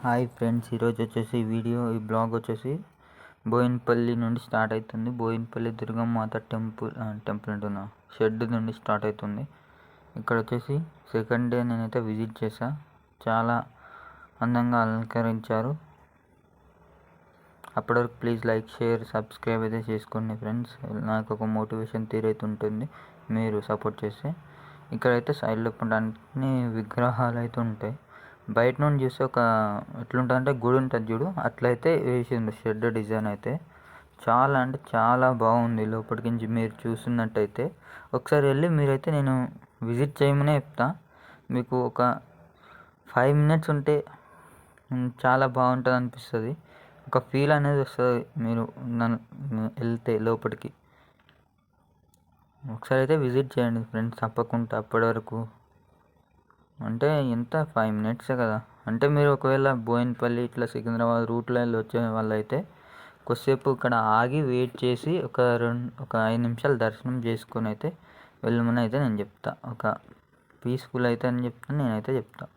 Hi friends, ఈరోజు వచ్చేసి ఈ బ్లాగ్ వచ్చేసి బోయినపల్లి నుండి స్టార్ట్ అవుతుంది. బోయినపల్లి దుర్గమ్మాత టెంపుల్ అంటున్నా షెడ్ నుండి స్టార్ట్ అవుతుంది. ఇక్కడ వచ్చేసి సెకండ్ డే నేనైతే విజిట్ చేశా. చాలా అందంగా అలంకరించారు. అప్పటివరకు ప్లీజ్ లైక్, షేర్, సబ్స్క్రైబ్ అయితే చేసుకోండి ఫ్రెండ్స్. నాకు ఒక మోటివేషన్ ఉంటుంది మీరు సపోర్ట్ చేస్తే. ఇక్కడైతే సైడ్లో అన్ని విగ్రహాలు అయితే ఉంటాయి. బయట నుండి చూస్తే ఒక ఎట్లుంటుంది అంటే గుడి ఉంటుంది చూడు, అట్లయితే వేసిండు షెడ్ డిజైన్ అయితే. చాలా అంటే చాలా బాగుంది. లోపలికి నుంచి మీరు చూస్తున్నట్టయితే ఒకసారి వెళ్ళి మీరైతే నేను విజిట్ చేయమనే చెప్తా. మీకు ఒక 5 minutes ఉంటే చాలా బాగుంటుంది అనిపిస్తుంది. ఒక ఫీల్ అనేది వస్తుంది మీరు వెళ్తే లోపలికి. ఒకసారి అయితే విజిట్ చేయండి ఫ్రెండ్స్ తప్పకుండా. అప్పటి వరకు అంటే ఎంత 5 minutes కదా. అంటే మీరు ఒకవేళ బోయినపల్లి ఇట్లా సికింద్రాబాద్ రూట్లో వెళ్ళి వచ్చే వాళ్ళు అయితే కొద్దిసేపు ఇక్కడ ఆగి వెయిట్ చేసి ఒక 5 నిమిషాలు దర్శనం చేసుకొని అయితే వెళ్ళమని అయితే నేను చెప్తా. ఒక పీస్ఫుల్ అయితే అని చెప్తాను, నేనైతే చెప్తా.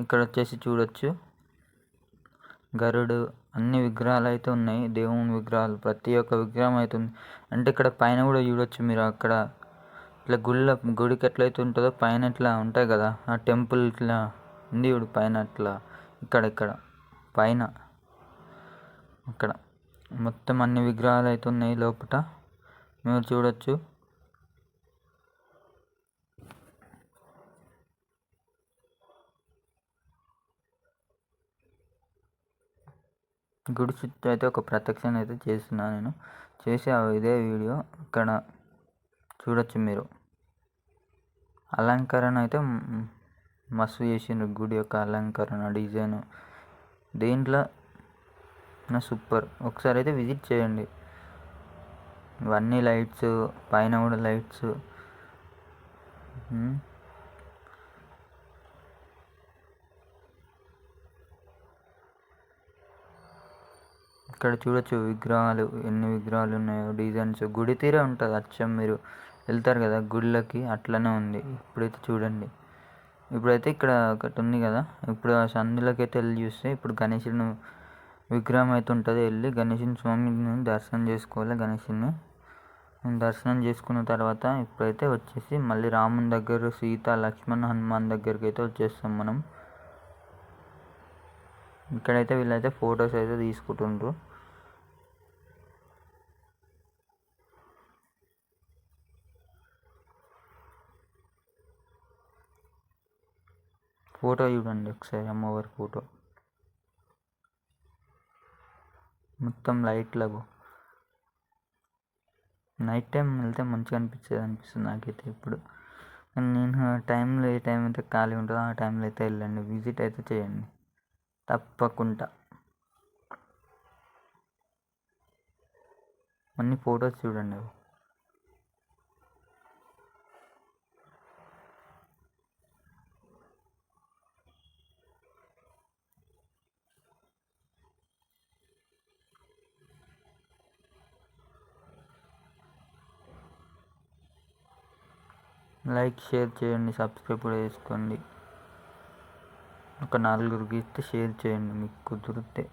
ఇక్కడ వచ్చేసి చూడొచ్చు గరుడు, అన్ని విగ్రహాలు అయితే ఉన్నాయి. దేవుని విగ్రహాలు ప్రతి ఒక్క విగ్రహం అవుతుంది. అంటే ఇక్కడ పైన కూడా చూడొచ్చు మీరు. అక్కడ ఇట్లా గుడికి ఎట్లయితే ఉంటుందో పైన ఇట్లా ఉంటాయి కదా, ఆ టెంపుల్ ఇట్లా ఉంది చూడు పైన. అట్లా ఇక్కడ పైన అక్కడ మొత్తం అన్ని విగ్రహాలు అయితే ఉన్నాయి లోపల, మీరు చూడొచ్చు. గుడి చుట్టూ అయితే ఒక ప్రదక్షిణ అయితే చేస్తున్నాను నేను. చేసి ఇదే వీడియో ఇక్కడ చూడొచ్చు మీరు. అలంకరణ అయితే మస్తు చేసిండ్రు. గుడి యొక్క అలంకరణ డిజైన్ దేంట్లో సూపర్. ఒకసారి అయితే విజిట్ చేయండి. ఇవన్నీ లైట్స్, పైన కూడా లైట్స్. ఇక్కడ చూడొచ్చు విగ్రహాలు, ఎన్ని విగ్రహాలు ఉన్నాయో, డిజైన్స్. గుడి తీరే ఉంటుంది అచ్చం. మీరు వెళ్తారు కదా గుళ్ళకి, అట్లనే ఉంది. ఇప్పుడైతే చూడండి. ఇప్పుడైతే ఇక్కడ ఒకటి ఉంది కదా, ఇప్పుడు ఆ సందులోకి అయితే వెళ్ళి చూస్తే ఇప్పుడు గణేశుని విగ్రహం అయితే ఉంటుంది. వెళ్ళి గణేశుని స్వామిని దర్శనం చేసుకోవాలి. గణేశుని దర్శనం చేసుకున్న తర్వాత ఇప్పుడైతే వచ్చేసి మళ్ళీ రాముని దగ్గర, సీత, లక్ష్మణ్, హనుమాన్ దగ్గరికి అయితే వచ్చేస్తాం మనం. ఇక్కడైతే వీళ్ళైతే ఫొటోస్ అయితే తీసుకుంటుండ్రు. ఫోటో చూడండి ఒకసారి, అమ్మవారి ఫోటో మొత్తం లైట్లకు. నైట్ టైం వెళ్తే మంచిగా అనిపిస్తుంది నాకైతే. ఇప్పుడు నేను ఏ టైం అయితే ఖాళీ ఉంటుందో ఆ టైంలో అయితే వెళ్ళండి, విజిట్ అయితే చేయండి తప్పకుండా. అన్ని ఫొటోస్ చూడండి. లైక్, షేర్ చేయండి, సబ్స్క్రైబ్ కూడా చేసుకోండి. ఒక 4 ఇస్తే షేర్ చేయండి మీకు కుదిరితే.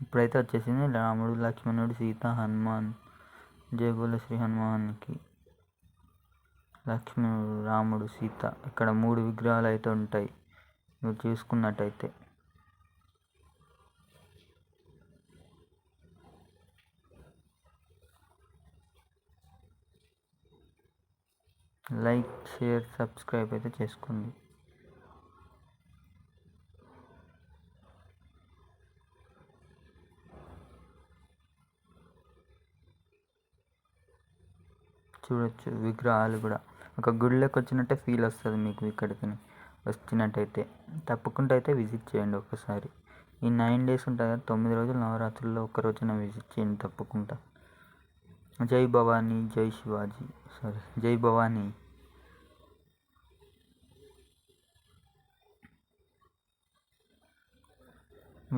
ఇప్పుడైతే వచ్చేసింది రాముడు, లక్ష్మణుడు, సీత, హనుమాన్. జై బోలో శ్రీ హనుమాన్కి. లక్ష్మణుడు, రాముడు, సీత. ఇక్కడ 3 విగ్రహాలు అయితే ఉంటాయి మీరు చూసుకున్నట్టయితే. లైక్, షేర్, సబ్స్క్రైబ్ అయితే చేసుకోండి. చూడొచ్చు విగ్రహాలు కూడా. ఒక గుడిలోకి వచ్చినట్టే ఫీల్ వస్తుంది మీకు ఇక్కడికి వచ్చినట్టయితే. తప్పకుండా అయితే విజిట్ చేయండి ఒకసారి. ఈ 9 days ఉంటుంది కదా, 9 రోజులు నవరాత్రుల్లో ఒక్కరోజున విజిట్ చేయండి తప్పకుండా. జై భవానీ, జై శివాజీ, జై భవానీ.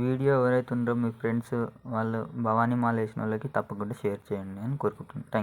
వీడియో ఎవరైతే ఉన్నారో మీ ఫ్రెండ్స్ వాళ్ళు భవానీ మాల వేసిన వాళ్ళకి తప్పకుండా షేర్ చేయండి అని కోరుకుంటున్నాను. Thank you.